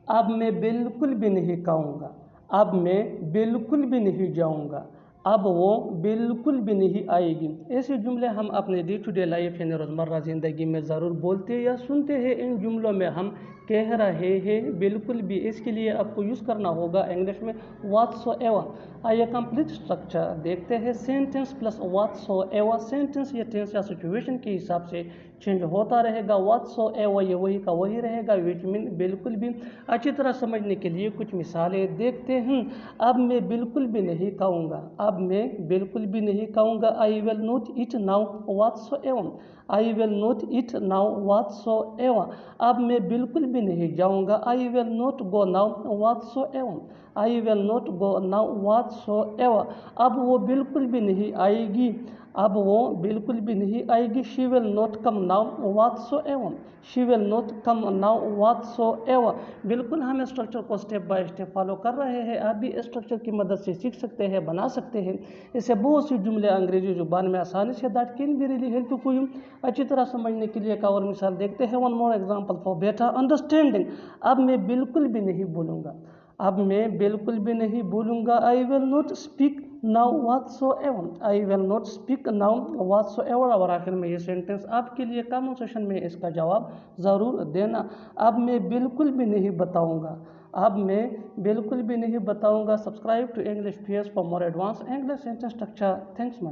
अब मैं बिल्कुल भी नहीं खाऊंगा, अब मैं बिल्कुल भी नहीं जाऊंगा, अब वो बिल्कुल भी नहीं आएगी। ऐसे जुमले हम अपने डे टू डे लाइफ यानी रोज़मर्रा ज़िंदगी में ज़रूर बोलते या सुनते हैं। इन जुमलों में हम कह रहे हैं बिल्कुल भी, इसके लिए आपको यूज़ करना होगा इंग्लिश में व्हाटसोएवर। आइए कंप्लीट स्ट्रक्चर देखते हैं। Sentence plus whatsoever. सेंटेंस या टेंस या सिचुएशन के हिसाब से चेंज होता रहेगा। व्हाटसोएवर ये वही का वही रहेगा, विच मीन बिल्कुल भी। अच्छी तरह समझने के लिए कुछ मिसालें देखते हैं। अब मैं बिल्कुल भी नहीं खाऊंगा, अब मैं बिल्कुल भी नहीं खाऊंगा। I will not eat now whatsoever, I will not eat now whatsoever. अब मैं बिल्कुल भी नहीं जाऊंगा, I will not go now whatsoever, I will not go now whatsoever. अब वो बिल्कुल भी नहीं आएगी, अब वो बिल्कुल भी नहीं आएगी। She will not come now whatsoever, she will not come now whatsoever. बिल्कुल हम स्ट्रक्चर को स्टेप बाय स्टेप फॉलो कर रहे हैं। आप भी स्ट्रक्चर की मदद से सीख सकते हैं, बना सकते हैं। इससे बहुत सी जुमले अंग्रेजी जुबान में आसानी say that can be really helpful for you. अच्छी तरह समझने के लिए एक और मिसाल देखते हैं। One more example for better understanding. अब मैं बिल्कुल भी नहीं बोलूँगा, अब मैं बिल्कुल भी नहीं बोलूँगा। I will not speak now whatsoever, I will not speak now whatsoever. और आखिर में ये सेंटेंस आपके लिए कमेंट सेशन में इसका जवाब ज़रूर देना। अब मैं बिल्कुल भी नहीं बताऊंगा, अब मैं बिल्कुल भी नहीं बताऊंगा। Subscribe to English PS for more advance English sentence structure. Thanks man.